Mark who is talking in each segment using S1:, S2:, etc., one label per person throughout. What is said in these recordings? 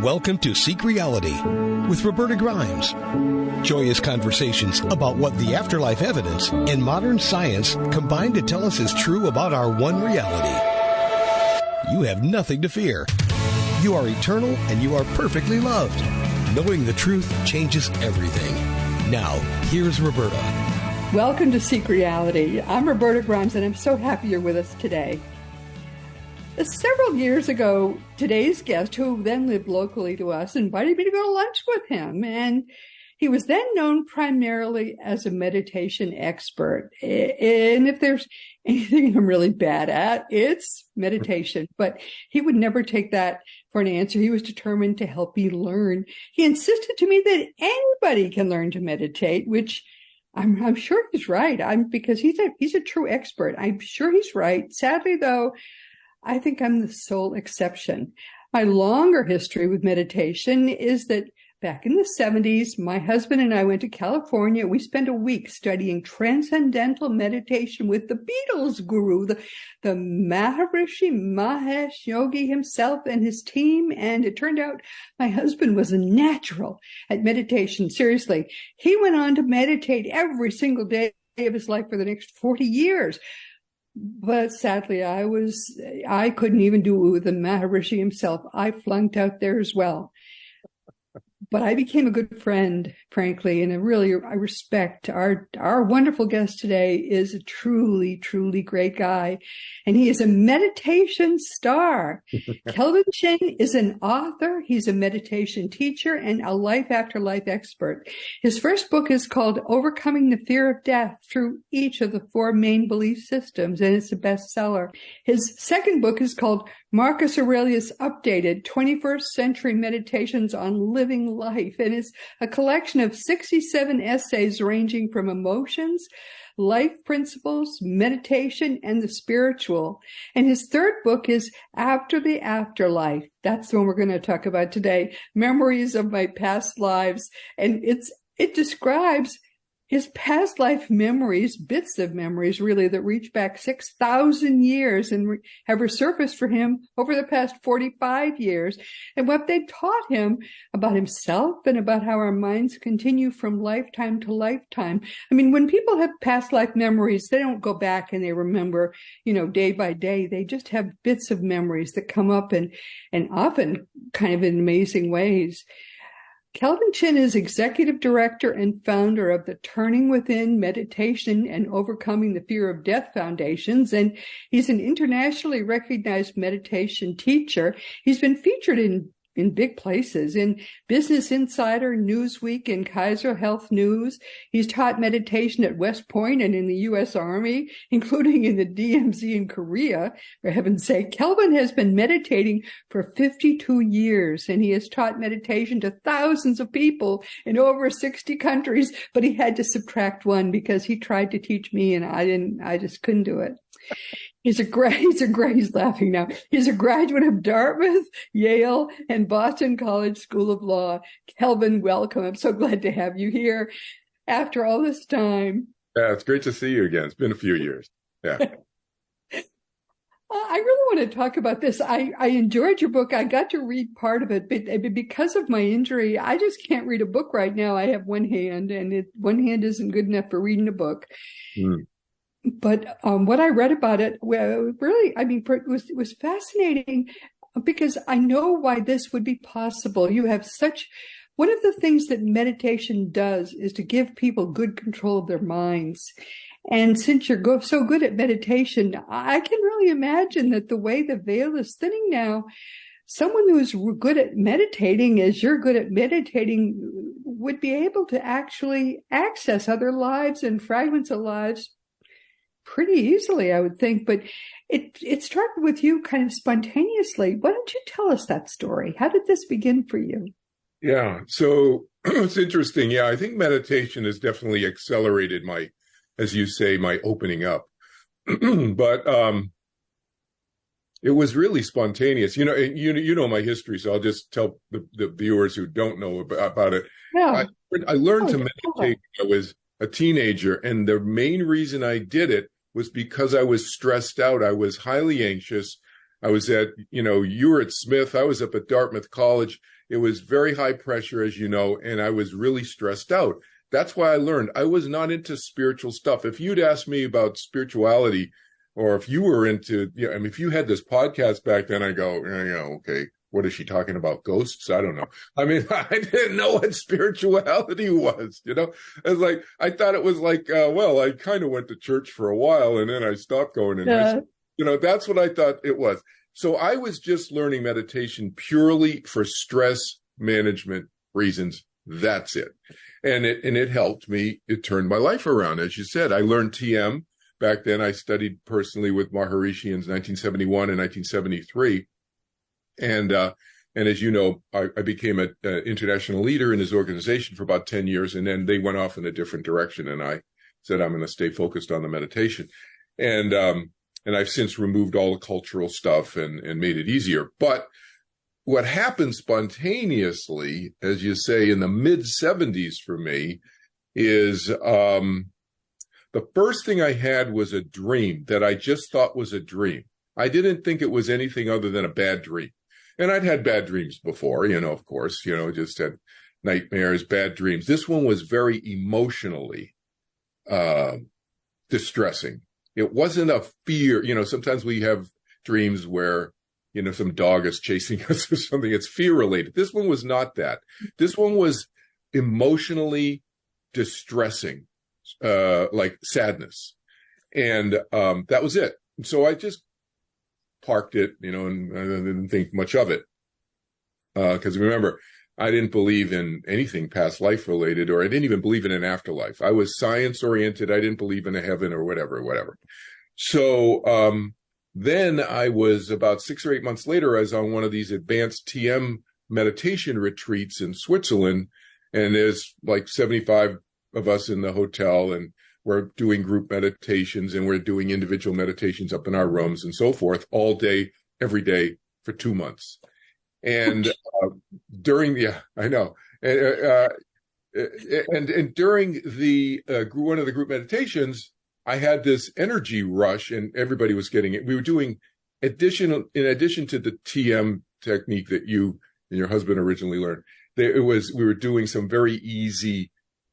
S1: Welcome to Seek Reality with Roberta Grimes. Joyous conversations about what the afterlife evidence and modern science combine to tell us is true about our one reality. You have nothing to fear. You are eternal and you are perfectly loved. Knowing the truth changes everything. Now, here's Roberta.
S2: Welcome to Seek Reality. I'm Roberta Grimes, and I'm so happy you're with us today. Several years ago, today's guest, who then lived locally to us, invited me to go to lunch with him. And he was then known primarily as a meditation expert. And if there's anything I'm really bad at, it's meditation. But he would never take that for an answer. He was determined to help me learn. He insisted to me that anybody can learn to meditate, which I'm sure he's right. Because he's a true expert. I'm sure he's right. Sadly, though, I think I'm the sole exception. My longer history with meditation is that back in the 70s, my husband and I went to California. We spent a week studying transcendental meditation with the Beatles guru, the Maharishi Mahesh Yogi himself and his team. And it turned out my husband was a natural at meditation. Seriously, he went on to meditate every single day of his life for the next 40 years. But sadly, I couldn't even do it with the Maharishi himself. I flunked out there as well. But I became a good friend, frankly, and I respect our wonderful guest today is a truly, truly great guy. And he is a meditation star. Kelvin Chin is an author. He's a meditation teacher and a life after life expert. His first book is called Overcoming the Fear of Death Through Each of the Four Main Belief Systems, and it's a bestseller. His second book is called Marcus Aurelius Updated 21st Century Meditations on Living Life, and it's a collection of 67 essays ranging from emotions, life principles, meditation, and the spiritual. And his third book is After the Afterlife. That's the one we're going to talk about today, Memories of My Past Lives. And it describes his past life memories, bits of memories really, that reach back 6,000 years and have resurfaced for him over the past 45 years. And what they taught him about himself and about how our minds continue from lifetime to lifetime. I mean, when people have past life memories, they don't go back and they remember, day by day. They just have bits of memories that come up and often kind of in amazing ways. Kelvin Chin is executive director and founder of the Turning Within Meditation and Overcoming the Fear of Death Foundations, and he's an internationally recognized meditation teacher. He's been featured in big places, in Business Insider, Newsweek, and Kaiser Health News. He's taught meditation at West Point and in the U.S. Army, including in the DMZ in Korea, for heaven's sake. Kelvin has been meditating for 52 years, and he has taught meditation to thousands of people in over 60 countries, but he had to subtract one because he tried to teach me, and I just couldn't do it. He's laughing now. He's a graduate of Dartmouth, Yale, and Boston College School of Law. Kelvin, welcome. I'm so glad to have you here after all this time.
S3: Yeah, it's great to see you again. It's been a few years. Yeah.
S2: I really want to talk about this. I enjoyed your book. I got to read part of it, but because of my injury, I just can't read a book right now. I have one hand, and one hand isn't good enough for reading a book. Mm. But what I read about it, really, it was fascinating because I know why this would be possible. One of the things that meditation does is to give people good control of their minds. And since you're so good at meditation, I can really imagine that the way the veil is thinning now, someone who's good at meditating, as you're good at meditating, would be able to actually access other lives and fragments of lives pretty easily, I would think. But it started with you kind of spontaneously. Why don't you tell us that story? How did this begin for you?
S3: Yeah, so it's interesting. Yeah, I think meditation has definitely accelerated my opening up. But it was really spontaneous. You know my history, so I'll just tell the viewers who don't know about it. Yeah. I learned to meditate when I was a teenager, and the main reason I did it was because I was stressed out. I was highly anxious. I was at, you were at Smith. I was up at Dartmouth College. It was very high pressure, as you know, and I was really stressed out. That's why I learned I was not into spiritual stuff. If you'd asked me about spirituality, or if you were into, if you had this podcast back then, I go, okay, what is she talking about? Ghosts? I don't know. I mean, I didn't know what spirituality was, It's like, I thought it was like, I kind of went to church for a while and then I stopped going in high school. That's what I thought it was. So I was just learning meditation purely for stress management reasons. That's it. And it helped me. It turned my life around. As you said, I learned TM. Back then, I studied personally with Maharishi in 1971 and 1973. And as you know, I became an international leader in his organization for about 10 years. And then they went off in a different direction. And I said, I'm going to stay focused on the meditation. And I've since removed all the cultural stuff and made it easier. But what happened spontaneously, as you say, in the mid-70s for me is the first thing I had was a dream that I just thought was a dream. I didn't think it was anything other than a bad dream. And I'd had bad dreams before, of course, just had nightmares, bad dreams. This one was very emotionally distressing. It wasn't a fear. Sometimes we have dreams where, some dog is chasing us or something. It's fear related. This one was not that. This one was emotionally distressing, like sadness. And that was it. So I just parked it, and I didn't think much of it. Because remember, I didn't believe in anything past life related, or I didn't even believe in an afterlife. I was science oriented. I didn't believe in a heaven or whatever. So then I was about 6 or 8 months later, I was on one of these advanced TM meditation retreats in Switzerland. And there's like 75 of us in the hotel, and we're doing group meditations and we're doing individual meditations up in our rooms and so forth all day, every day for 2 months. And during one of the group meditations, I had this energy rush and everybody was getting it. We were doing in addition to the TM technique that you and your husband originally learned, we were doing some very easy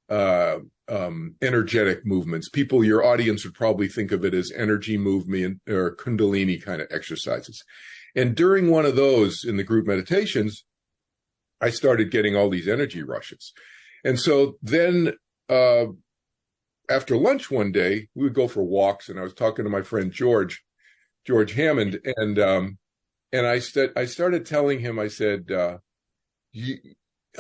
S3: energetic movements. Your audience would probably think of it as energy movement or Kundalini kind of exercises. And during one of those in the group meditations, I started getting all these energy rushes. And so then after lunch one day, we would go for walks, and I was talking to my friend George Hammond, and I started telling him, I said, I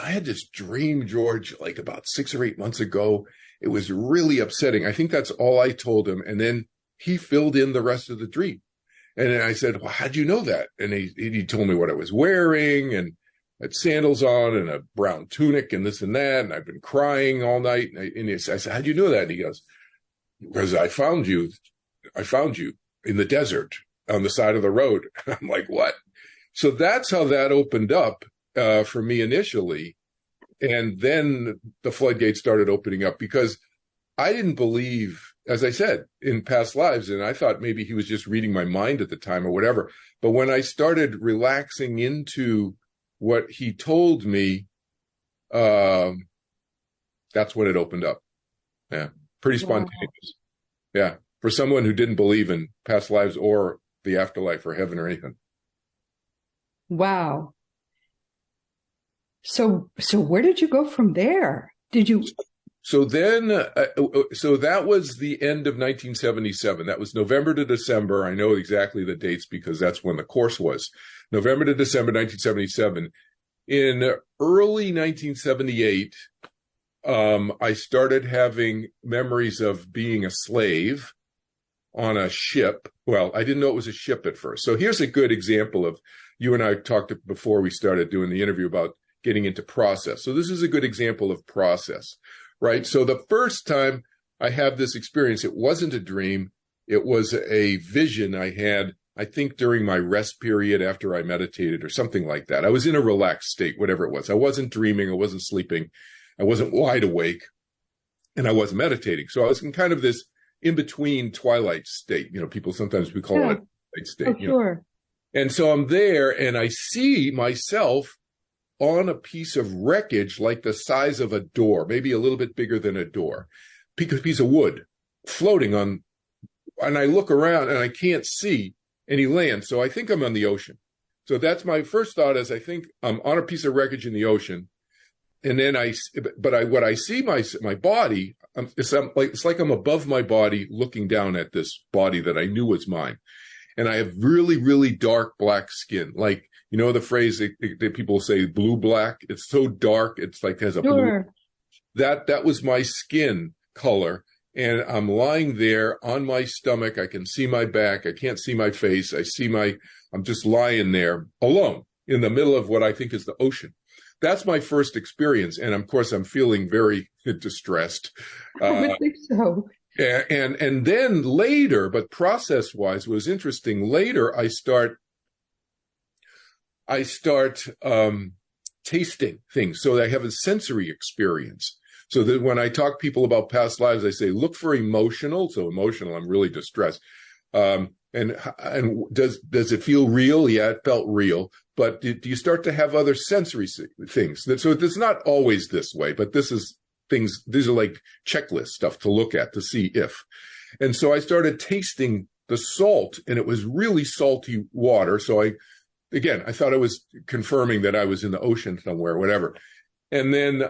S3: had this dream, George, like about 6 or 8 months ago. It was really upsetting. I think that's all I told him. And then he filled in the rest of the dream. And then I said, well, how'd you know that? And he told me what I was wearing, and I had sandals on and a brown tunic and this and that. And I've been crying all night. And I said, how'd you know that? And he goes, because I found you in the desert on the side of the road. I'm like, what? So that's how that opened up for me initially. And then the floodgates started opening up, because I didn't believe, as I said, in past lives. And I thought maybe he was just reading my mind at the time or whatever. But when I started relaxing into what he told me, that's when it opened up. Yeah. Pretty spontaneous. Wow. Yeah. For someone who didn't believe in past lives or the afterlife or heaven or anything.
S2: Wow. So where did you go from there? Did you?
S3: So then, so that was the end of 1977. That was November to December. I know exactly the dates because that's when the course was. November to December 1977. In early 1978, I started having memories of being a slave on a ship. Well, I didn't know it was a ship at first. So here's a good example of, you and I talked before we started doing the interview about getting into process. So this is a good example of process, right? So the first time I have this experience, it wasn't a dream. It was a vision I had, I think, during my rest period after I meditated or something like that. I was in a relaxed state, whatever it was. I wasn't dreaming. I wasn't sleeping. I wasn't wide awake, and I wasn't meditating. So I was in kind of this in-between twilight state. People sometimes we call it a twilight state.
S2: Oh, sure.
S3: And so I'm there and I see myself on a piece of wreckage like the size of a door, maybe a little bit bigger than a door, piece of wood floating on, and I look around and I can't see any land. So I think I'm on the ocean. So that's my first thought, is I think I'm on a piece of wreckage in the ocean. And then what I see my body, it's like I'm above my body looking down at this body that I knew was mine. And I have really, really dark black skin. Like, you know, the phrase that people say, blue black, it's so dark. It's like, has a blue. That was my skin color. And I'm lying there on my stomach. I can see my back. I can't see my face. I'm just lying there alone in the middle of what I think is the ocean. That's my first experience. And of course, I'm feeling very distressed.
S2: I would think so.
S3: And then later, but process-wise was interesting. Later, I start tasting things. So I have a sensory experience. So that when I talk to people about past lives, I say, look for emotional. So emotional, I'm really distressed. And does it feel real? Yeah, it felt real. But do you start to have other sensory things? So it's not always this way, but these are like checklist stuff to look at to see if. And so I started tasting the salt, and it was really salty water. So I thought I was confirming that I was in the ocean somewhere, whatever. And then,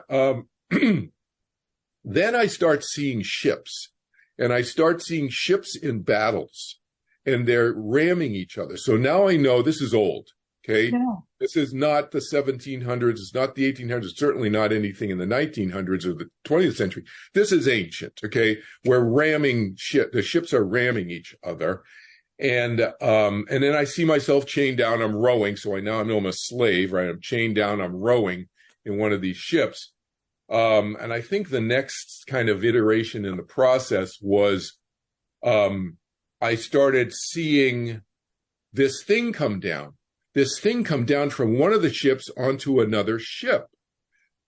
S3: then I start seeing ships, and I start seeing ships in battles, and they're ramming each other. So now I know this is old. Okay. Yeah. This is not the 1700s. It's not the 1800s. Certainly not anything in the 1900s or the 20th century. This is ancient. Okay. We're ramming the ships are ramming each other. And then I see myself chained down. I'm rowing. So I know I'm a slave, right? I'm chained down. I'm rowing in one of these ships. And I think the next kind of iteration in the process was, I started seeing this thing come down from one of the ships onto another ship.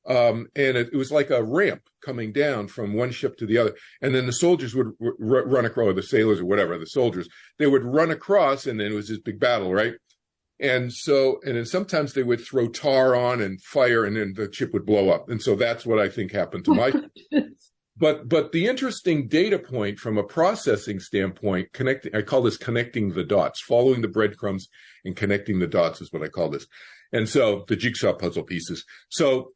S3: And it was like a ramp coming down from one ship to the other. And then the soldiers would run across, or the sailors or whatever, the soldiers, they would run across, and then it was this big battle, right? And then sometimes they would throw tar on and fire, and then the ship would blow up. And so that's what I think happened to my But the interesting data point from a processing standpoint, I call this connecting the dots, following the breadcrumbs and connecting the dots is what I call this. And so the jigsaw puzzle pieces. So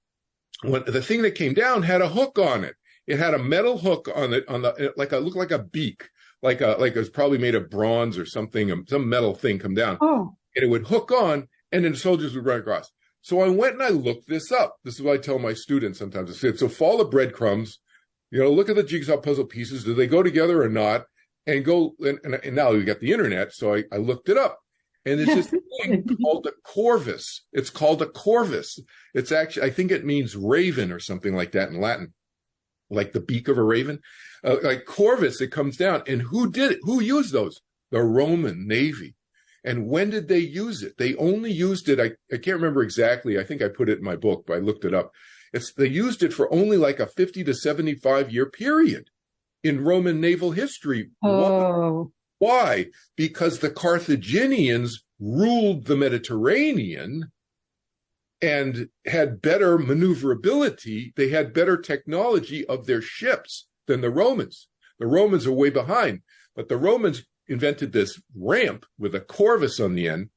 S3: when the thing that came down had a hook on it. It had a metal hook on it, looked like a beak, like it was probably made of bronze or something, some metal thing come down.
S2: Oh.
S3: And it would hook on, and then the soldiers would run across. So I went and I looked this up. This is what I tell my students sometimes. I said, so follow the breadcrumbs. Look at the jigsaw puzzle pieces. Do they go together or not? And now we got the internet, so I looked it up. And there's this thing called a corvus. It's called a corvus. It's actually, I think it means raven or something like that in Latin, like the beak of a raven. Like corvus, it comes down. And who did it? Who used those? The Roman Navy. And when did they use it? They only used it, I can't remember exactly. I think I put it in my book, but I looked it up. They used it for only like a 50 to 75 year period in Roman naval history.
S2: Oh.
S3: Why? Because the Carthaginians ruled the Mediterranean and had better maneuverability. They had better technology of their ships than the Romans. The Romans are way behind, but the Romans invented this ramp with a corvus on the end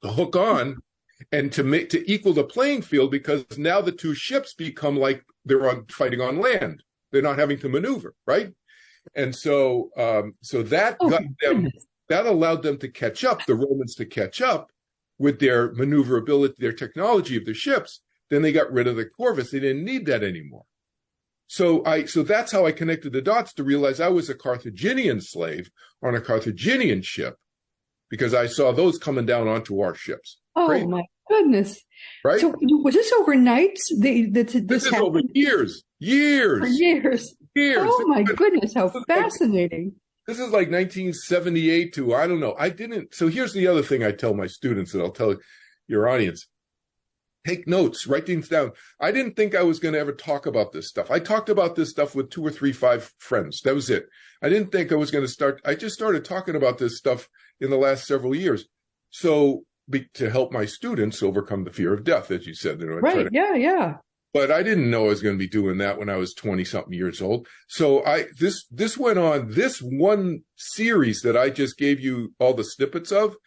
S3: to hook on and to equal the playing field, because now the two ships become like they're fighting on land. They're not having to maneuver, right? And so that that allowed them to catch up, the Romans to catch up with their maneuverability, their technology of their ships. Then they got rid of the corvus. They didn't need that anymore. So that's how I connected the dots to realize I was a Carthaginian slave on a Carthaginian ship, because I saw those coming down onto our ships.
S2: Oh,
S3: Crazy.
S2: My goodness.
S3: Right?
S2: So was this overnight? This
S3: is over years.
S2: For years. Oh, my goodness. How fascinating.
S3: This is like 1978 to, I don't know. So here's the other thing I tell my students, and I'll tell your audience. Take notes, write things down. I didn't think I was going to ever talk about this stuff. I talked about this stuff with 2 or 3, 5 friends. That was it. I didn't think I was going to start. I just started talking about this stuff in the last several years. So to help my students overcome the fear of death, as you said.
S2: Right. Yeah.
S3: But I didn't know I was going to be doing that when I was 20-something years old. So this went on. This one series that I just gave you all the snippets of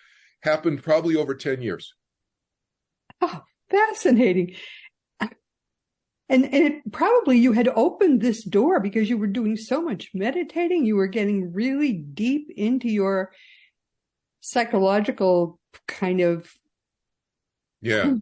S3: happened probably over 10 years.
S2: Oh, fascinating. And it probably you had opened this door because you were doing so much meditating. You were getting really deep into your psychological kind of who you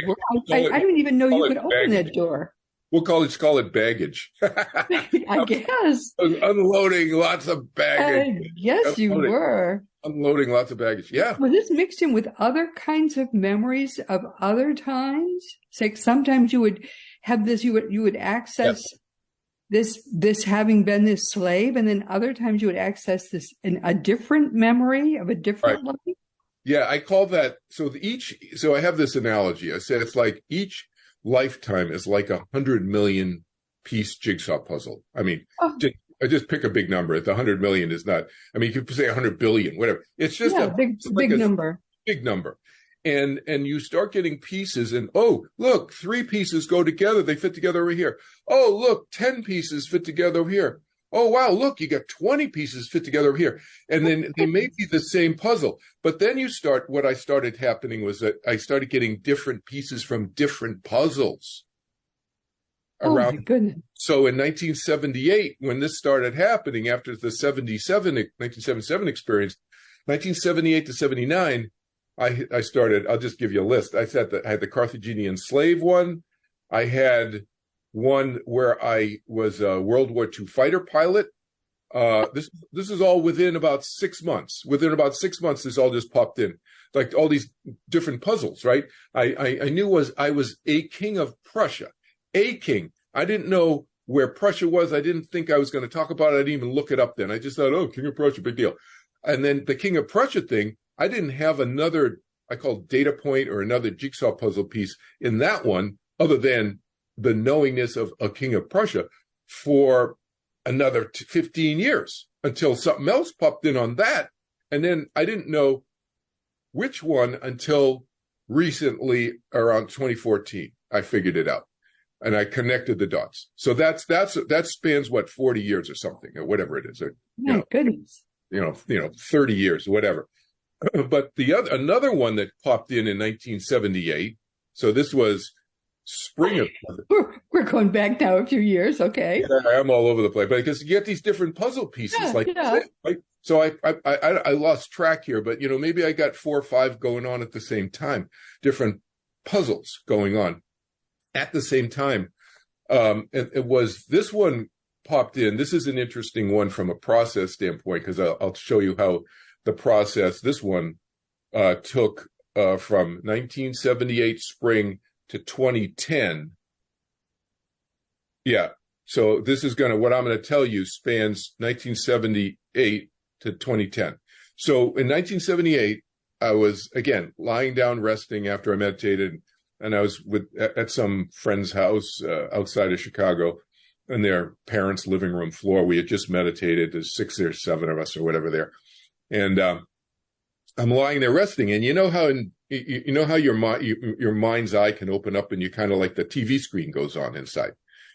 S2: were. I didn't even know you could open that door.
S3: We'll call it baggage.
S2: I guess.
S3: Unloading lots of baggage.
S2: Yes, you were.
S3: Unloading lots of baggage. Yeah.
S2: Was this mixed in with other kinds of memories of other times? It's like sometimes you would have this, you would access this having been this slave, and then other times you would access this a different memory of a different life.
S3: Yeah, I call that so I have this analogy. I said it's like each lifetime is like 100 million piece jigsaw puzzle. I mean, I just pick a big number. The 100 million is not, I mean, you could say 100 billion, whatever. It's just a
S2: big number.
S3: Big number. And you start getting pieces and, oh, look, 3 pieces go together. They fit together over here. Oh, look, 10 pieces fit together over here. Oh, wow, look, you got 20 pieces fit together over here. And then they may be the same puzzle. But then what I started happening was that I started getting different pieces from different puzzles around.
S2: Oh, my goodness.
S3: So in 1978, when this started happening after the 1977 experience, 1978 to 79, I started, I'll just give you a list. I had the Carthaginian slave one. I had one where I was a World War II fighter pilot. This is all within about 6 months. Within about 6 months, this all just popped in, like all these different puzzles, right? I knew I was a king of Prussia, a king. I didn't know where Prussia was. I didn't think I was going to talk about it. I didn't even look it up then. I just thought, oh, king of Prussia, big deal. And then the king of Prussia thing, I didn't have another, I call data point or another jigsaw puzzle piece in that one, other than the knowingness of a king of Prussia for another 15 years until something else popped in on that. And then I didn't know which one until recently, around 2014. I figured it out and I connected the dots. So that spans what, 40 years or something, or whatever it is. Or,
S2: goodness.
S3: 30 years, whatever. But another one that popped in 1978. So this was spring of.
S2: We're going back now a few years. Okay.
S3: Yeah, I'm all over the place, but because you get these different puzzle pieces, right? So I lost track here, but maybe I got 4 or 5 going on at the same time, different puzzles going on at the same time. And it was this one popped in. This is an interesting one from a process standpoint, because I'll show you how the process, this one took from 1978 spring to 2010. Yeah. So this is what I'm going to tell you spans 1978 to 2010. So in 1978, I was, again, lying down, resting after I meditated, and I was at some friend's house outside of Chicago, in their parents' living room floor. We had just meditated. There's 6 or 7 of us or whatever there. And I'm lying there resting, and you know how your mind's eye can open up, and you kind of like the TV screen goes on inside.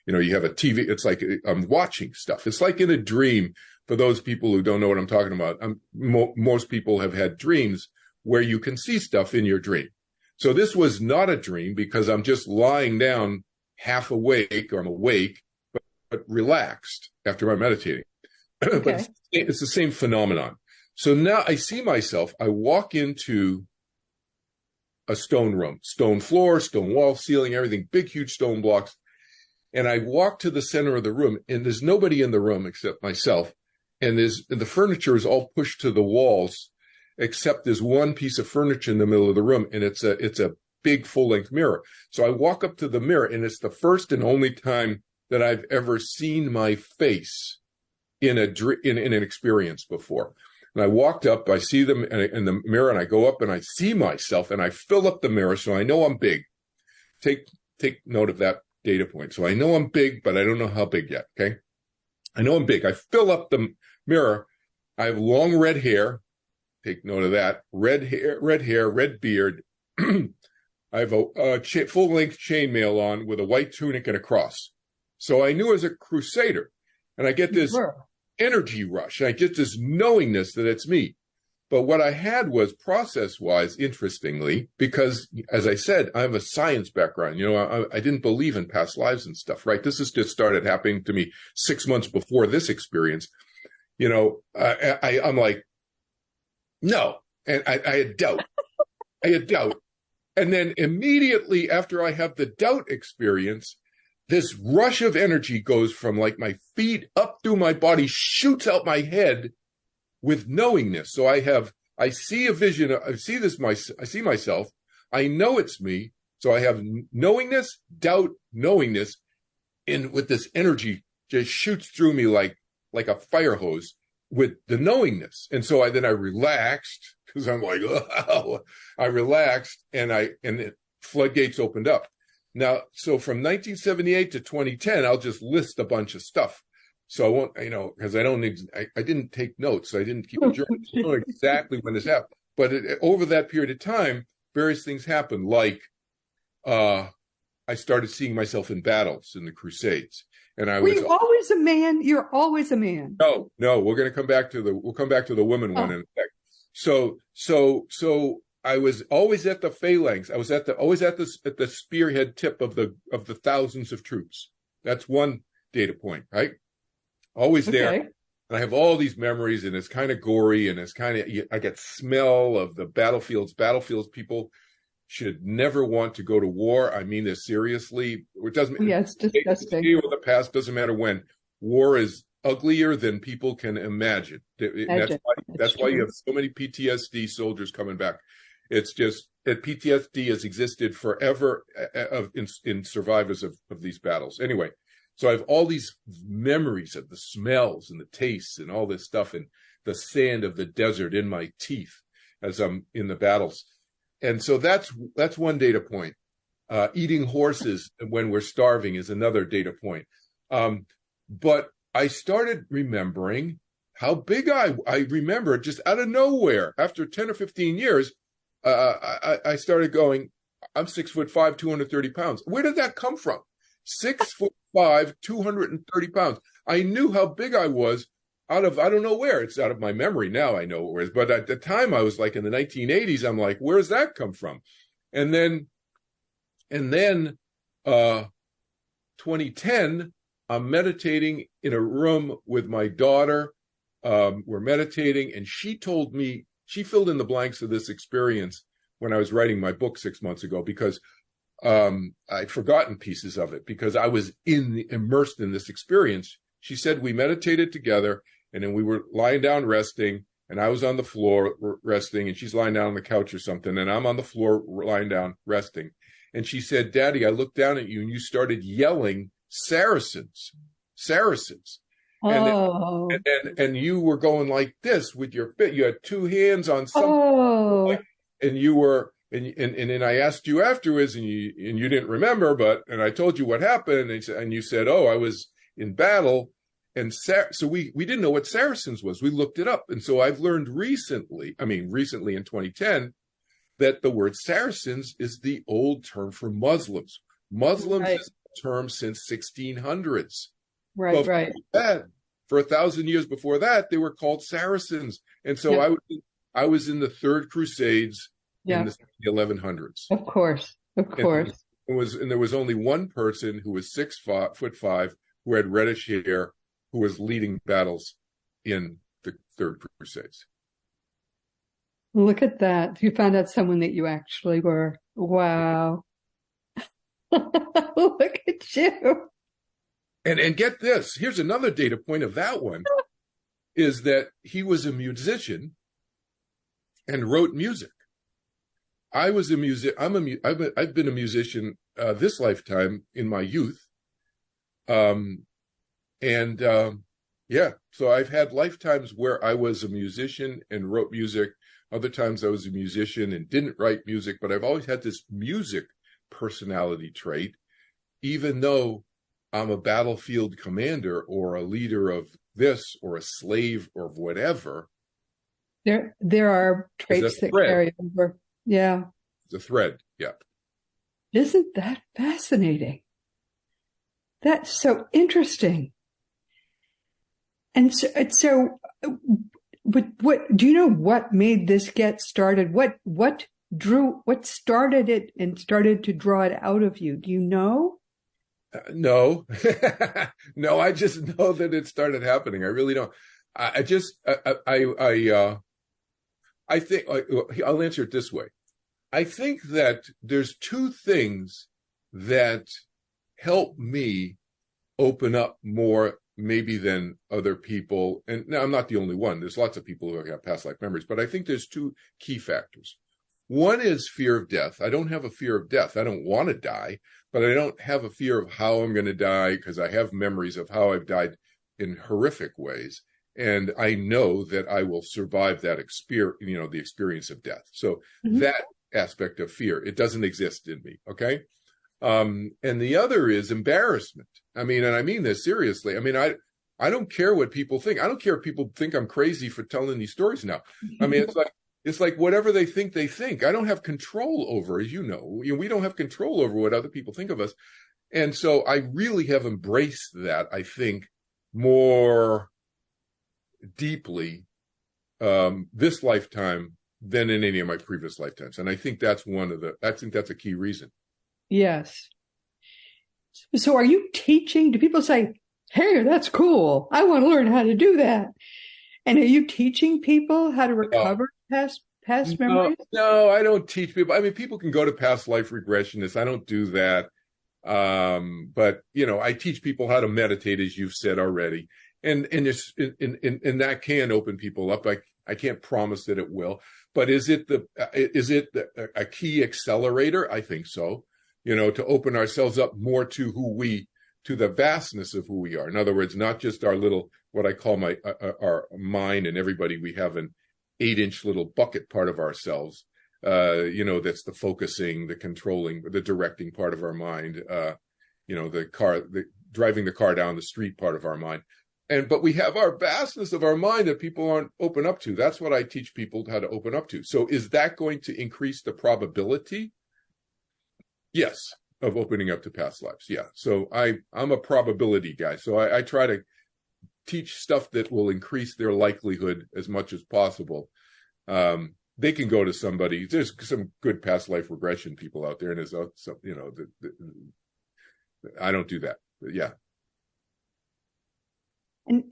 S3: You have a TV. It's like I'm watching stuff. It's like in a dream. For those people who don't know what I'm talking about, most people have had dreams where you can see stuff in your dream. So this was not a dream, because I'm just lying down, half awake, or I'm awake, but relaxed after I'm meditating. Okay. But it's the same phenomenon. So now I see myself, I walk into a stone room, stone floor, stone wall, ceiling, everything, big, huge stone blocks. And I walk to the center of the room, and there's nobody in the room except myself. And the furniture is all pushed to the walls, except there's one piece of furniture in the middle of the room, and it's a big full-length mirror. So I walk up to the mirror, and it's the first and only time that I've ever seen my face in an experience before. And I walked up, I see them in the mirror, and I go up and I see myself, and I fill up the mirror, so I know I'm big. Take note of that data point. So I know I'm big, but I don't know how big yet, okay? I know I'm big. I fill up the mirror. I have long red hair, take note of that. Red hair, red beard. I have a full-length chainmail on with a white tunic and a cross. So I knew as a crusader, and I get this energy rush. I get this knowingness that it's me. But what I had was process-wise, interestingly, because, as I said, I have a science background. I didn't believe in past lives and stuff, right? This has just started happening to me 6 months before this experience. I'm like, no. And I had doubt. And then immediately after I have the doubt experience, this rush of energy goes from like my feet up through my body, shoots out my head with knowingness. So I see a vision. I see myself. I know it's me. So I have knowingness, doubt, knowingness, and with this energy just shoots through me like a fire hose with the knowingness. And so I relaxed because I'm like, oh, I relaxed and the floodgates opened up. Now, so from 1978 to 2010, I'll just list a bunch of stuff. So I won't, because I didn't take notes. So I didn't keep a journal. I don't know exactly when this happened. But over that period of time, various things happened. Like I started seeing myself in battles in the Crusades. And I was
S2: always a man. You're always a man.
S3: No, we'll come back to the women one in a sec. So I was always at the phalanx. I was always at the spearhead tip of the thousands of troops. That's one data point, right? Always there.
S2: Okay.
S3: And I have all these memories, and it's kind of gory, and I get smell of the battlefields. Battlefields, people should never want to go to war. I mean this seriously. It doesn't.
S2: Yeah, it's disgusting.
S3: Or the past, doesn't matter when. War is uglier than people can imagine. That's why you have so many PTSD soldiers coming back. It's just that PTSD has existed forever in survivors of these battles. Anyway, so I have all these memories of the smells and the tastes and all this stuff and the sand of the desert in my teeth as I'm in the battles. And so that's one data point. Eating horses when we're starving is another data point. But I started remembering how big I remember just out of nowhere after 10 or 15 years. I started going, I'm 6'5", 230 pounds. Where did that come from? 6'5", 230 pounds. I knew how big I was out of, I don't know where. It's out of my memory now. I know where it is. But at the time I was like in the 1980s, I'm like, where does that come from? And then 2010, I'm meditating in a room with my daughter. We're meditating, and she told me, she filled in the blanks of this experience when I was writing my book 6 months ago, because I'd forgotten pieces of it because I was immersed in this experience. She said we meditated together, and then we were lying down resting, and I was on the floor resting, and she's lying down on the couch or something, and I'm on the floor lying down resting. And she said, Daddy, I looked down at you, and you started yelling Saracens.
S2: Oh.
S3: And you were going like this with your fit. You had two hands on something, and you were, and then I asked you afterwards, and you didn't remember, and I told you what happened, and you said, oh, I was in battle, and so we didn't know what Saracens was. We looked it up, and so I've learned recently in 2010, that the word Saracens is the old term for Muslims. Muslims is a term since 1600s.
S2: Right.
S3: For 1,000 years before that, they were called Saracens. And so I was in the Third Crusades in the 1100s.
S2: Of course.
S3: And there was only one person who was 6'5", who had reddish hair, who was leading battles in the Third Crusades.
S2: Look at that. You found out someone that you actually were. Wow. Look at you.
S3: And get this, here's another data point of that one, is that he was a musician and wrote music. I was a I've been a musician this lifetime in my youth. So I've had lifetimes where I was a musician and wrote music. Other times I was a musician and didn't write music, but I've always had this music personality trait, even though I'm a battlefield commander or a leader of this or a slave or whatever.
S2: There are traits that carry over. Yeah.
S3: It's a thread. Yeah.
S2: Isn't that fascinating? That's so interesting. And so, but what do you know? What made this get started? What started it and started to draw it out of you? Do you know?
S3: No, no. I just know that it started happening. I really don't. I think I'll answer it this way. I think that there's two things that help me open up more maybe than other people. And now I'm not the only one. There's lots of people who have past life memories, but I think there's two key factors. One is fear of death. I don't have a fear of death. I don't want to die, but I don't have a fear of how I'm going to die because I have memories of how I've died in horrific ways. And I know that I will survive that experience, the experience of death. So that aspect of fear, it doesn't exist in me. Okay. And the other is embarrassment. I mean, and I mean this seriously. I mean, I don't care what people think. I don't care if people think I'm crazy for telling these stories now. I mean, it's like whatever they think, they think. I don't have control over, as you know, we don't have control over what other people think of us. And so I really have embraced that, I think, more deeply this lifetime than in any of my previous lifetimes. And I think that's that's a key reason.
S2: Yes. So are you teaching? Do people say, hey, that's cool, I want to learn how to do that? And are you teaching people how to recover past memories?
S3: No, I don't teach people. I mean, people can go to past life regressionists. I don't do that. But I teach people how to meditate, as you've said already. And that can open people up. I can't promise that it will, but is it a key accelerator? I think so. To open ourselves up more to the vastness of who we are. In other words, not just our little, what I call our mind, and everybody, we have an 8-inch little bucket part of ourselves. That's the focusing, the controlling, the directing part of our mind. The driving the car down the street part of our mind. But we have our vastness of our mind that people aren't open up to. That's what I teach people how to open up to. So is that going to increase the probability? Yes, of opening up to past lives. Yeah. So I'm a probability guy. So I try to teach stuff that will increase their likelihood as much as possible. They can go to somebody. There's some good past life regression people out there, and there's some, I don't do that. But yeah.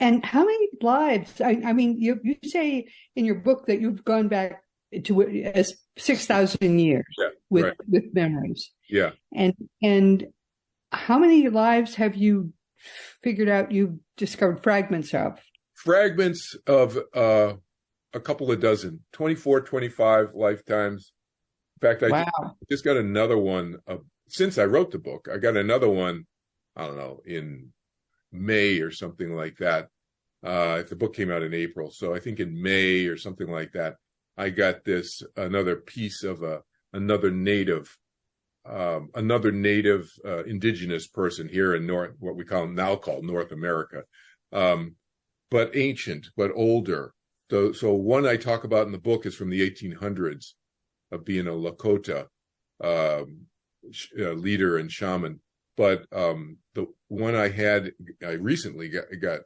S2: And how many lives? I mean, you say in your book that you've gone back to as 6,000 years with memories.
S3: Yeah.
S2: And how many lives have you figured out you've discovered fragments of?
S3: Fragments of a couple of dozen, 24, 25 lifetimes. In fact, I just got another one since I wrote the book. I got another one, I don't know, in May or something like that. The book came out in April. So I think in May or something like that, I got another piece of another native indigenous person here in what we now call North America, but ancient, but older. So one I talk about in the book is from the 1800s, of being a Lakota leader and shaman. But the one I recently got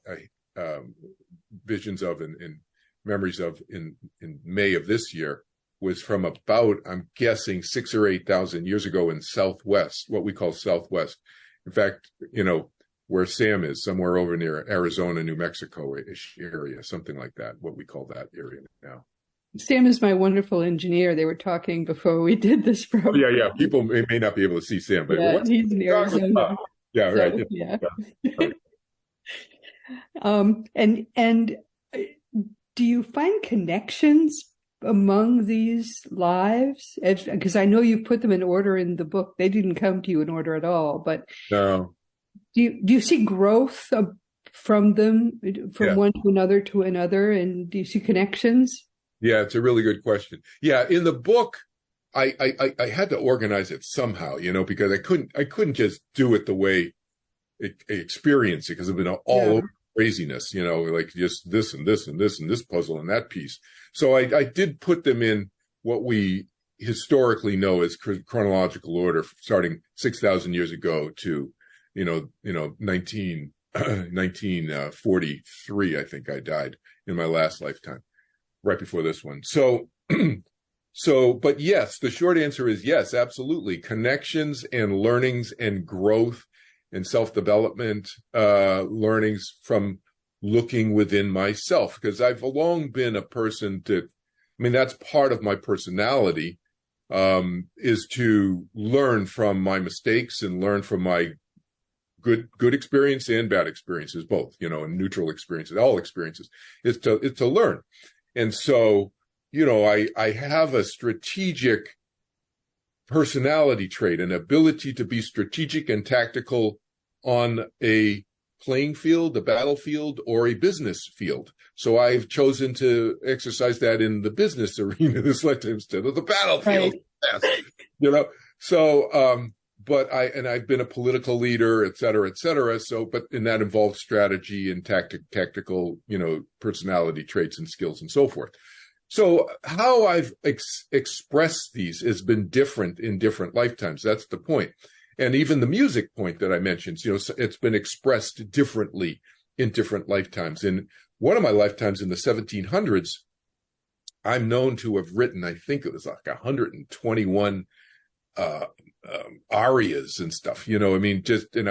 S3: visions of and memories of in May of this year was from about, I'm guessing, 6,000 or 8,000 years ago in Southwest, what we call Southwest. In fact, where Sam is, somewhere over near Arizona, New Mexico-ish area, something like that, what we call that area now.
S2: Sam is my wonderful engineer. They were talking before we did this program.
S3: Oh, yeah. People may not be able to see Sam, but
S2: he's in Arizona.
S3: Yeah, so, right.
S2: Yeah. And do you find connections among these lives? Because I know you put them in order in the book. They didn't come to you in order at all, but
S3: no.
S2: Do you see growth from them, from one to another, and do you see connections?
S3: Yeah, it's a really good question. Yeah, in the book, I had to organize it somehow, because I couldn't just do it the way I experience it, because I've been all over craziness, like just this and this and this and this puzzle and that piece. So I did put them in what we historically know as chronological order, starting 6,000 years ago to, 1943, I think I died in my last lifetime, right before this one. So, but yes, the short answer is yes, absolutely. Connections and learnings and growth and self-development, learnings from looking within myself, because I've long been a person that's part of my personality, is to learn from my mistakes and learn from my good experience and bad experiences, both, and neutral experiences, all experiences, is to learn. And so, I have a strategic personality trait, an ability to be strategic and tactical on a playing field, a battlefield, or a business field. So I've chosen to exercise that in the business arena this lifetime instead of the battlefield. Right. So, but I've been a political leader, et cetera, et cetera. So, and that involves strategy and tactical, personality traits and skills and so forth. So how I've expressed these has been different in different lifetimes. That's the point. And even the music point that I mentioned, it's been expressed differently in different lifetimes. In one of my lifetimes in the 1700s, I'm known to have written, I think it was like 121 arias and stuff. And I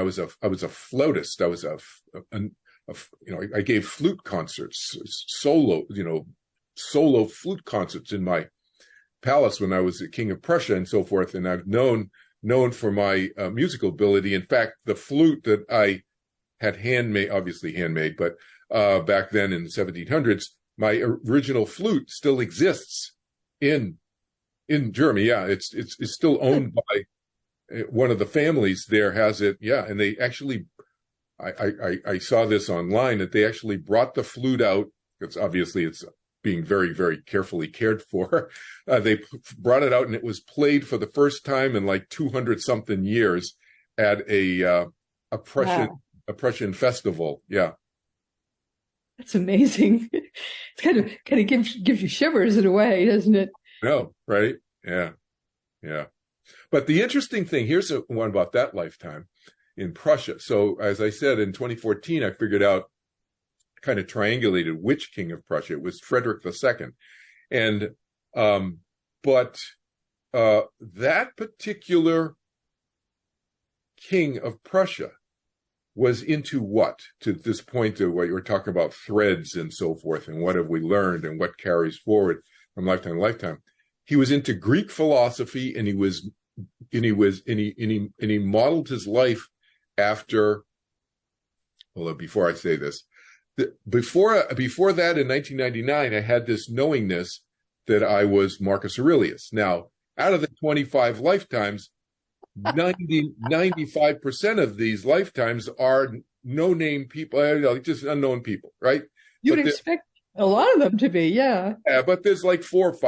S3: was a flautist. I gave flute concerts, solo flute concerts in my palace when I was the King of Prussia and so forth. And I've known for my musical ability. In fact, the flute that I had obviously handmade, but back then in the 1700s, my original flute still exists in Germany. Yeah, it's still owned by one of the families there has it. Yeah, and they actually, I saw this online, that they actually brought the flute out. It's obviously being very, very carefully cared for. They brought it out and it was played for the first time in like 200 something years at a Prussian festival. Yeah.
S2: That's amazing. It's kind of gives you shivers in a way, doesn't it?
S3: No, right? Yeah. Yeah. But the interesting thing, here's one about that lifetime in Prussia. So as I said, in 2014, I figured out, kind of triangulated which king of Prussia. It was Frederick II. And, but that particular king of Prussia was into what? To this point of what you were talking about, threads and so forth, and what have we learned and what carries forward from lifetime to lifetime. He was into Greek philosophy, and he modeled his life after, well, before I say this, before that in 1999, I had this knowingness that I was Marcus Aurelius. Now, out of the 25 lifetimes, 95% of these lifetimes are no-name people, just unknown people, right?
S2: You'd expect a lot of them to be, yeah.
S3: Yeah, but there's like four of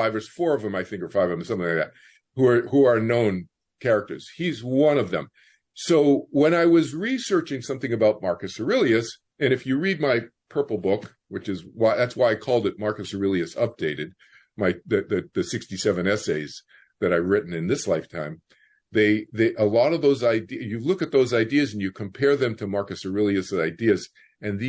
S3: them, I think, or five of them, something like that, who are known characters. He's one of them. So when I was researching something about Marcus Aurelius, and if you read my purple book, that's why I called it Marcus Aurelius Updated, the 67 essays that I've written in this lifetime, a lot of those ideas, you look at those ideas and you compare them to Marcus Aurelius' ideas, and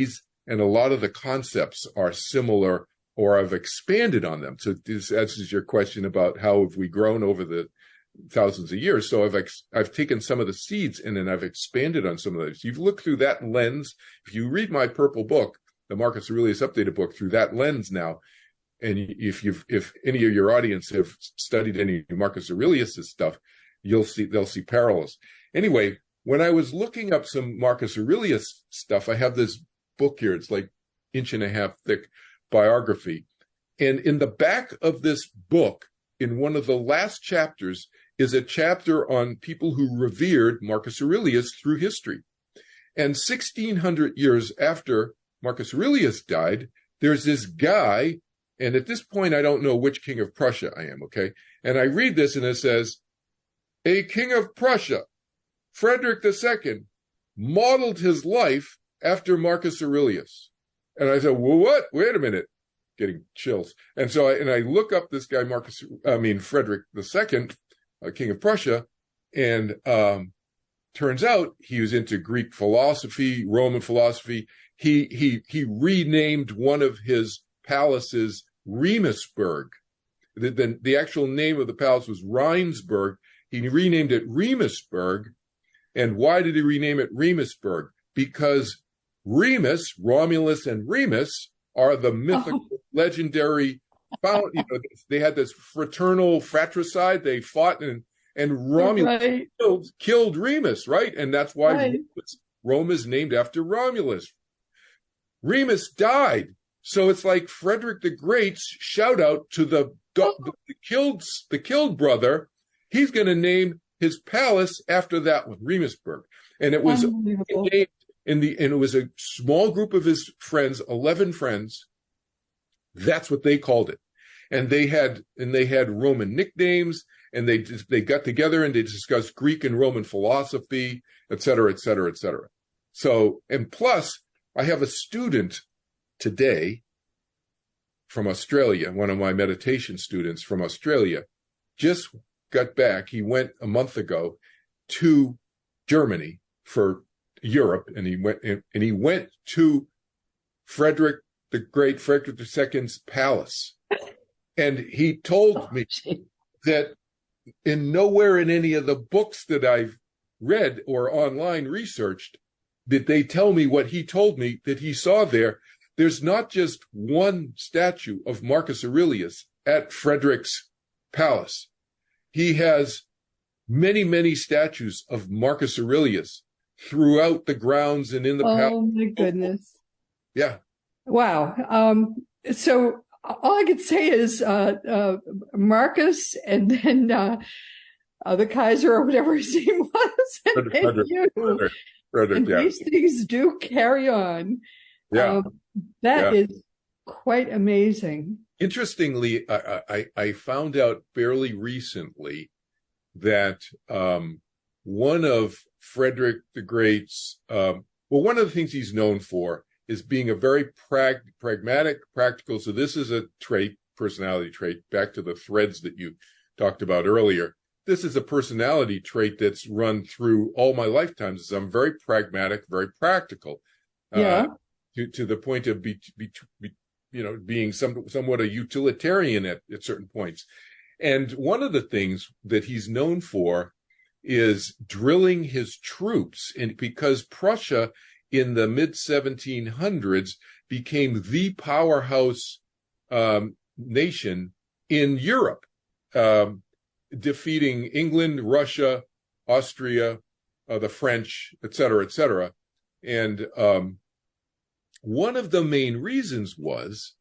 S3: a lot of the concepts are similar, or I've expanded on them. So this answers your question about how have we grown over the thousands of years. So I've taken some of the seeds and then I've expanded on some of those. You've looked through that lens. If you read my purple book, the Marcus Aurelius Updated book, through that lens now, and if any of your audience have studied any Marcus Aurelius' stuff, they'll see parallels. Anyway, when I was looking up some Marcus Aurelius stuff, I have this book here. It's like 1.5 inch thick biography. And in the back of this book, in one of the last chapters, is a chapter on people who revered Marcus Aurelius through history. And 1,600 years after Marcus Aurelius died, there's this guy, and at this point, I don't know which king of Prussia I am, okay? And I read this and it says, a king of Prussia, Frederick II, modeled his life after Marcus Aurelius. And I said, well, what? Wait a minute. getting chills. And so I look up this guy, Frederick II, King of Prussia, and turns out he was into Greek philosophy, Roman philosophy. He renamed one of his palaces Remusburg. The actual name of the palace was Rheinsburg. He renamed it Remusburg. And why did he rename it Remusburg? Because Remus, Romulus and Remus are the mythical, legendary, they had this fratricide. They fought and Romulus killed Remus, right? And that's why Rome is named after Romulus. Remus died. So it's like Frederick the Great's shout out to the killed brother. He's going to name his palace after that one, Remusburg. And it was named and it was a small group of his friends, 11 friends. That's what they called it. And they had Roman nicknames, and they got together and they discussed Greek and Roman philosophy, et cetera, et cetera, et cetera. So, and plus I have a student today from Australia, one of my meditation students from Australia, just got back. He went a month ago to Germany for Europe, and he went to Frederick the Great, Frederick II's palace. And he told me that nowhere in any of the books that I've read or online researched did they tell me what he told me that he saw there. There's not just one statue of Marcus Aurelius at Frederick's palace. He has many, many statues of Marcus Aurelius throughout the grounds and in the palace.
S2: Oh, my goodness.
S3: Yeah.
S2: Wow. So all I could say is Marcus and then the Kaiser or whatever his name was.
S3: Frederick, yeah.
S2: These things do carry on.
S3: Yeah.
S2: That is quite amazing.
S3: Interestingly, I found out fairly recently that one of Frederick the Great's, one of the things he's known for is being a very pragmatic, practical. So this is a trait, personality trait, back to the threads that you talked about earlier. This is a personality trait that's run through all my lifetimes. I'm very pragmatic, very practical.
S2: Yeah.
S3: To the point of being somewhat a utilitarian at certain points. And one of the things that he's known for is drilling his troops. And because Prussia in the mid-1700s became the powerhouse nation in Europe, defeating England, Russia, Austria, the French, et cetera, et cetera. And one of the main reasons was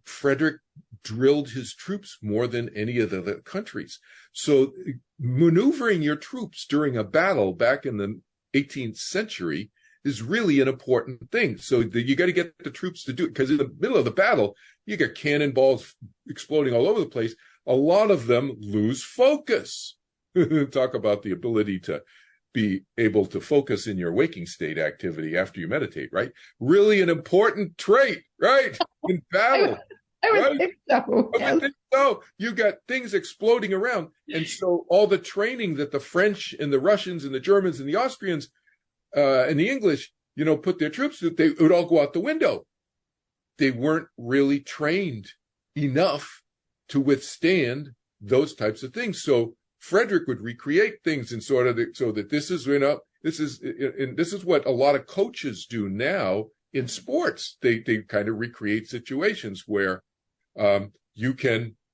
S3: Frederick drilled his troops more than any of the other countries. So maneuvering your troops during a battle back in the 18th century is really an important thing. So you got to get the troops to do it, because in the middle of the battle, you got cannonballs exploding all over the place. A lot of them lose focus. Talk about the ability to be able to focus in your waking state activity after you meditate, right? Really an important trait, right? In battle.
S2: I would think so.
S3: I think so. You got things exploding around. And so all the training that the French and the Russians and the Germans and the Austrians and the English, put their troops through, they would all go out the window. They weren't really trained enough to withstand those types of things. So Frederick would recreate things and so that this is what a lot of coaches do now in sports. They kind of recreate situations where you're gonna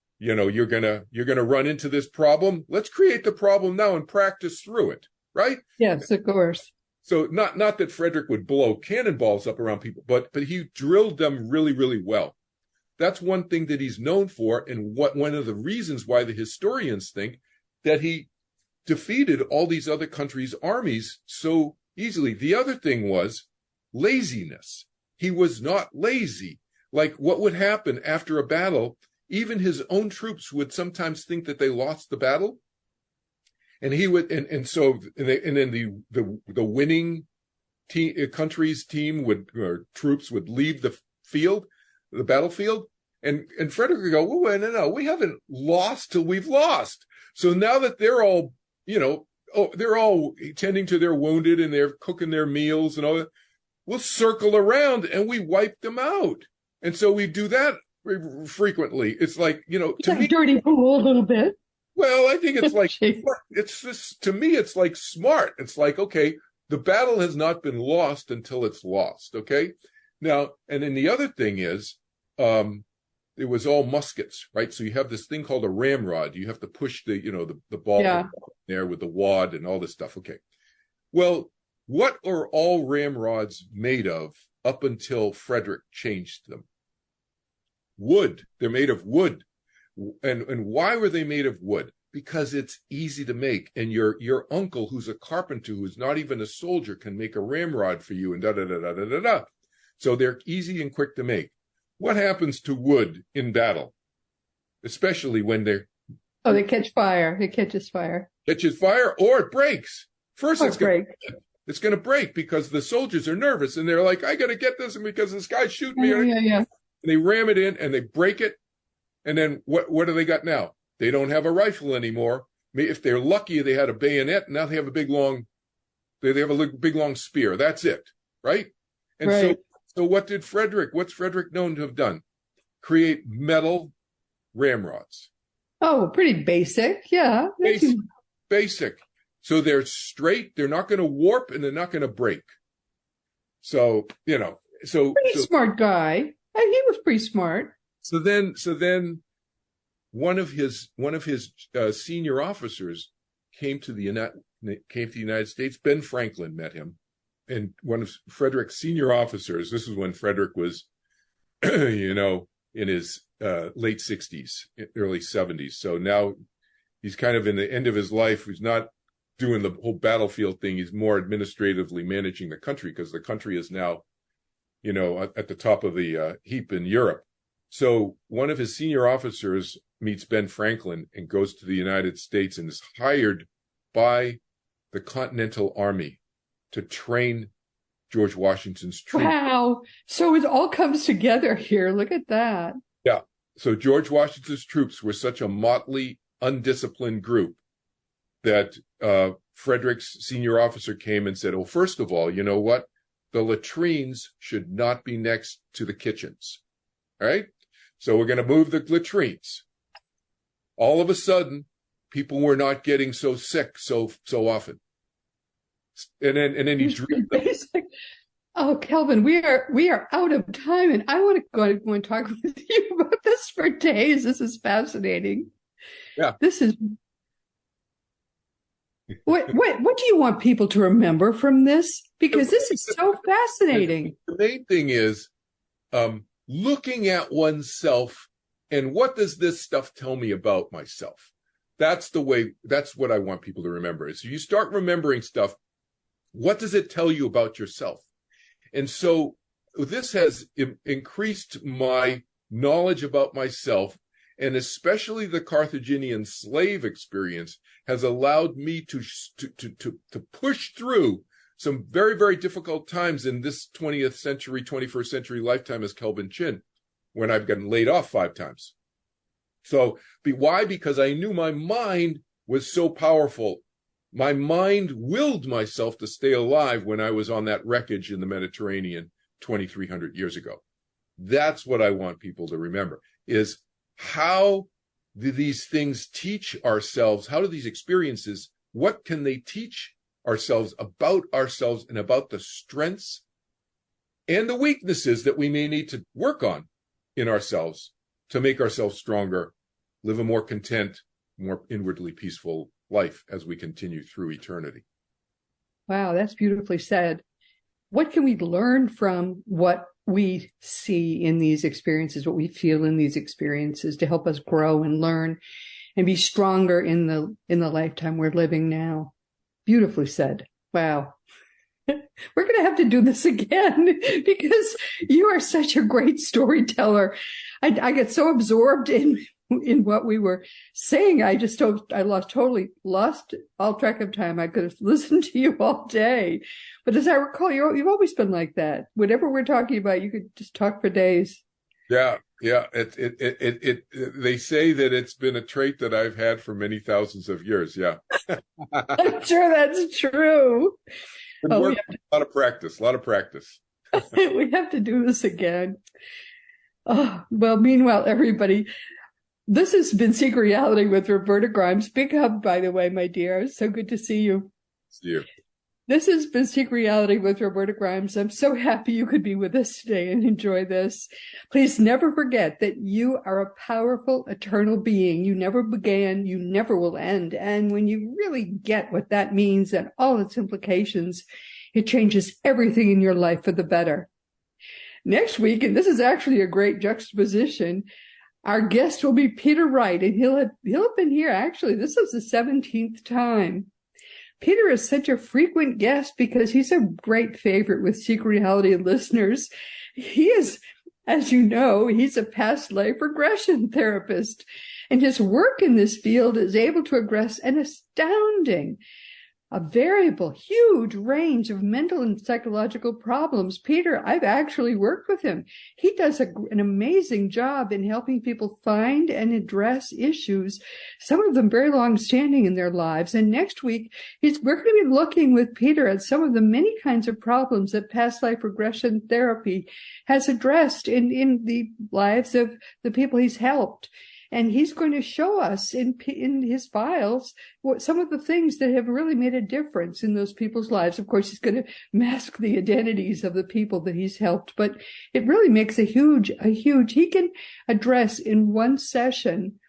S3: run into this problem. Let's create the problem now and practice through it, right?
S2: Yes, of course.
S3: So not that Frederick would blow cannonballs up around people, but he drilled them really, really well. That's one thing that he's known for, and one of the reasons why the historians think that he defeated all these other countries' armies so easily. The other thing was laziness. He was not lazy. Like, what would happen after a battle, even his own troops would sometimes think that they lost the battle. And he would, and then the winning country's team troops would leave the field. the battlefield? And Frederick would go, well, no, we haven't lost till we've lost. So now that they're all, they're all tending to their wounded and they're cooking their meals and all that, we'll circle around and we wipe them out. And so we do that frequently. It's like,
S2: to me, dirty pool a little bit.
S3: Well, I think it's like, it's just, to me, it's like smart. It's like, okay, the battle has not been lost until it's lost. Okay. Now, and then the other thing is, it was all muskets, right? So you have this thing called a ramrod. You have to push the ball there with the wad and all this stuff. Okay. Well, what are all ramrods made of up until Frederick changed them? Wood. They're made of wood. And why were they made of wood? Because it's easy to make. And your uncle, who's a carpenter, who's not even a soldier, can make a ramrod for you and da-da-da-da-da-da-da. So they're easy and quick to make. What happens to wood in battle? Especially when
S2: they catch fire. It catches fire. Catches
S3: fire, or it breaks. First, it's going to break because the soldiers are nervous and they're like, I got to get this, and because this guy's shooting me.
S2: Yeah.
S3: And they ram it in and they break it. And then what do they got now? They don't have a rifle anymore. If they're lucky, they had a bayonet. Now they have a big long spear. That's it, right? And so what's Frederick known to have done? Create metal ramrods.
S2: Oh, pretty basic. Yeah.
S3: Basic. So they're straight. They're not going to warp and they're not going to break. So, pretty
S2: smart guy. He was pretty smart.
S3: So then one of his senior officers came to the United States. Ben Franklin met him. And one of Frederick's senior officers, this is when Frederick was, in his late 60s, early 70s. So now he's kind of in the end of his life. He's not doing the whole battlefield thing. He's more administratively managing the country because the country is now, at the top of the heap in Europe. So one of his senior officers meets Ben Franklin and goes to the United States and is hired by the Continental Army to train George Washington's troops.
S2: Wow. So it all comes together here. Look at that.
S3: Yeah. So George Washington's troops were such a motley, undisciplined group that Frederick's senior officer came and said, first of all, you know what? The latrines should not be next to the kitchens. All right? So we're going to move the latrines. All of a sudden, people were not getting so sick so often. And then he drew
S2: basic. Oh, Kelvin, we are out of time, and I want to go and talk with you about this for days. This is fascinating.
S3: Yeah.
S2: This is what do you want people to remember from this? Because this is so fascinating.
S3: The main thing is looking at oneself and what does this stuff tell me about myself? That's what I want people to remember. So you start remembering stuff. What does it tell you about yourself? And so this has increased my knowledge about myself, and especially the Carthaginian slave experience has allowed me to push through some very, very difficult times in this 20th century, 21st century lifetime as Kelvin Chin, when I've gotten laid off 5 times. So why? Because I knew my mind was so powerful. My mind willed myself to stay alive when I was on that wreckage in the Mediterranean 2,300 years ago. That's what I want people to remember, is how do these things teach ourselves? How do these experiences, what can they teach ourselves and about the strengths and the weaknesses that we may need to work on in ourselves to make ourselves stronger, live a more content, more inwardly peaceful life as we continue through eternity.
S2: Wow, that's beautifully said. What can we learn from what we see in these experiences, what we feel in these experiences, to help us grow and learn and be stronger in the lifetime we're living now? Beautifully said. Wow. We're going to have to do this again because you are such a great storyteller. I get so absorbed in what we were saying. I totally lost all track of time. I could have listened to you all day. But as I recall, you've always been like that. Whatever we're talking about, you could just talk for days.
S3: Yeah, yeah. They say that it's been a trait that I've had for many thousands of years. Yeah.
S2: I'm sure that's true. Oh,
S3: A lot of practice, a lot of practice.
S2: we have to do this again. Oh, well, meanwhile, everybody, this has been Seek Reality with Roberta Grimes. Big hug, by the way, my dear. So good to see you.
S3: See you.
S2: This has been Seek Reality with Roberta Grimes. I'm so happy you could be with us today and enjoy this. Please never forget that you are a powerful, eternal being. You never began, you never will end. And when you really get what that means and all its implications, it changes everything in your life for the better. Next week, and this is actually a great juxtaposition, our guest will be Peter Wright, and he'll have been here. Actually, this is the 17th time. Peter is such a frequent guest because he's a great favorite with Seek Reality listeners. He is, as you know, he's a past life regression therapist, and his work in this field is able to address an astounding, a variable, huge range of mental and psychological problems. Peter, I've actually worked with him. He does an amazing job in helping people find and address issues, some of them very long-standing in their lives. And next week, we're going to be looking with Peter at some of the many kinds of problems that past life regression therapy has addressed in the lives of the people he's helped. And he's going to show us in his files some of the things that have really made a difference in those people's lives. Of course, he's going to mask the identities of the people that he's helped, but it really makes he can address in one session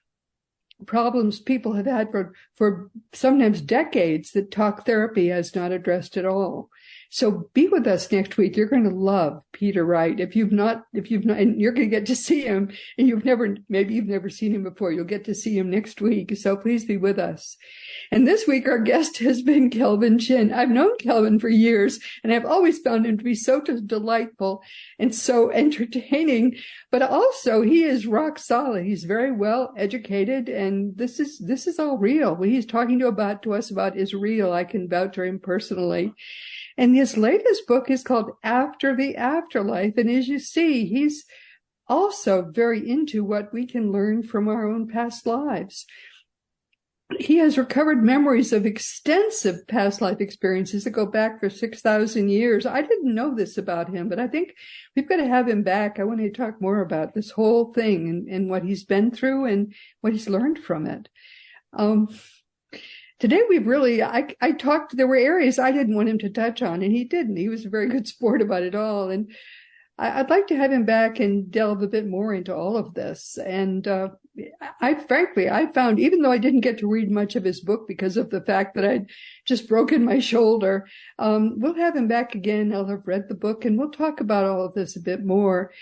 S2: problems people have had for sometimes decades that talk therapy has not addressed at all. So be with us next week. You're going to love Peter Wright. If you've not, and you're going to get to see him, and maybe you've never seen him before. You'll get to see him next week. So please be with us. And this week, our guest has been Kelvin Chin. I've known Kelvin for years, and I've always found him to be so delightful and so entertaining, but also he is rock solid. He's very well educated, and this is all real. What he's talking to us about is real. I can vouch for him personally. And his latest book is called After the Afterlife. And as you see, he's also very into what we can learn from our own past lives. He has recovered memories of extensive past life experiences that go back for 6,000 years. I didn't know this about him, but I think we've got to have him back. I want to talk more about this whole thing and what he's been through and what he's learned from it. Today I talked, there were areas I didn't want him to touch on, and he didn't. He was a very good sport about it all. And I'd like to have him back and delve a bit more into all of this. And I found, even though I didn't get to read much of his book because of the fact that I'd just broken my shoulder, we'll have him back again. I'll have read the book, and we'll talk about all of this a bit more.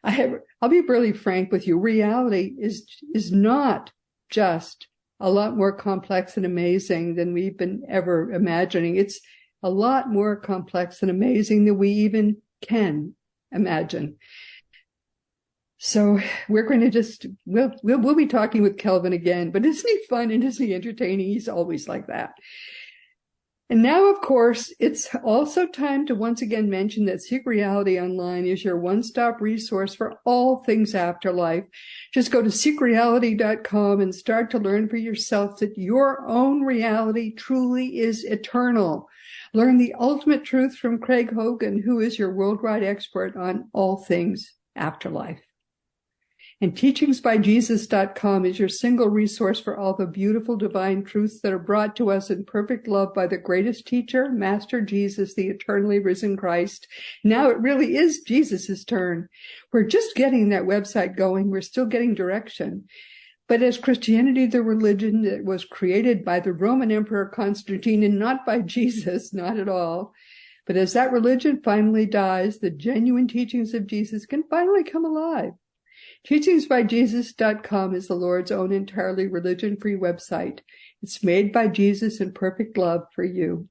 S2: I'll be really frank with you. Reality is not just a lot more complex and amazing than we've been ever imagining. It's a lot more complex and amazing than we even can imagine. So we're going to we'll be talking with Kelvin again, but isn't he fun and isn't he entertaining? He's always like that. And now, of course, it's also time to once again mention that Seek Reality Online is your one-stop resource for all things afterlife. Just go to seekreality.com and start to learn for yourself that your own reality truly is eternal. Learn the ultimate truth from Craig Hogan, who is your worldwide expert on all things afterlife. And teachingsbyjesus.com is your single resource for all the beautiful divine truths that are brought to us in perfect love by the greatest teacher, Master Jesus, the eternally risen Christ. Now it really is Jesus' turn. We're just getting that website going. We're still getting direction. But as Christianity, the religion that was created by the Roman Emperor Constantine and not by Jesus, not at all. But as that religion finally dies, the genuine teachings of Jesus can finally come alive. Teachingsbyjesus.com is the Lord's own entirely religion-free website. It's made by Jesus in perfect love for you.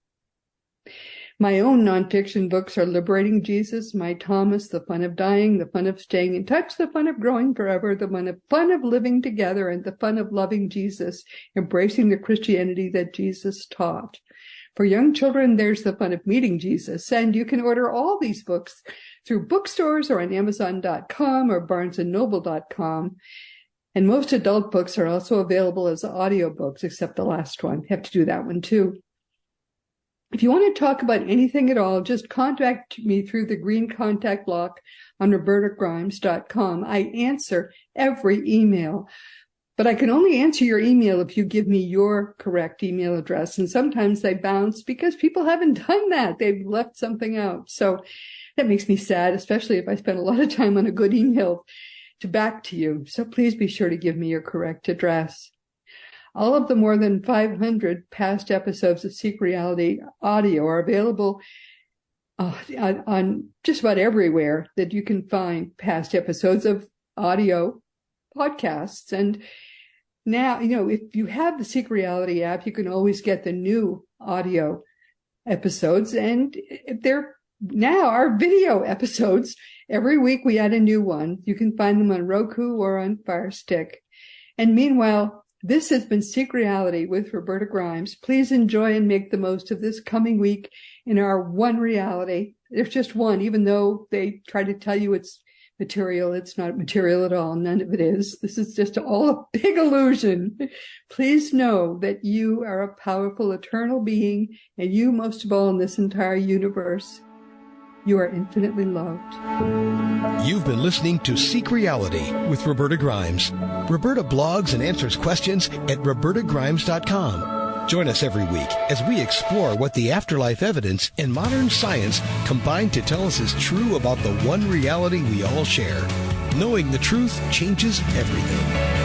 S2: My own nonfiction books are Liberating Jesus, My Thomas, The Fun of Dying, The Fun of Staying in Touch, The Fun of Growing Forever, The Fun of Living Together, and The Fun of Loving Jesus, Embracing the Christianity that Jesus taught. For young children, there's The Fun of Meeting Jesus, and you can order all these books through bookstores or on Amazon.com or BarnesandNoble.com. And most adult books are also available as audiobooks, except the last one. You have to do that one too. If you want to talk about anything at all, just contact me through the green contact block on RobertaGrimes.com. I answer every email, but I can only answer your email if you give me your correct email address. And sometimes they bounce because people haven't done that. They've left something out. So that makes me sad, especially if I spend a lot of time on a good email to back to you. So please be sure to give me your correct address. All of the more than 500 past episodes of Seek Reality audio are available on just about everywhere that you can find past episodes of audio podcasts. And now, if you have the Seek Reality app, you can always get the new audio episodes. And they're now our video episodes. Every week we add a new one. You can find them on Roku or on Fire Stick. And meanwhile, this has been Seek Reality with Roberta Grimes. Please enjoy and make the most of this coming week in our one reality. There's just one, even though they try to tell you it's material. It's not material at all. None of it is. This is just all a big illusion. Please know that you are a powerful, eternal being, and you, most of all, in this entire universe, you are infinitely loved.
S1: You've been listening to Seek Reality with Roberta Grimes. Roberta blogs and answers questions at RobertaGrimes.com. Join us every week as we explore what the afterlife evidence and modern science combine to tell us is true about the one reality we all share. Knowing the truth changes everything.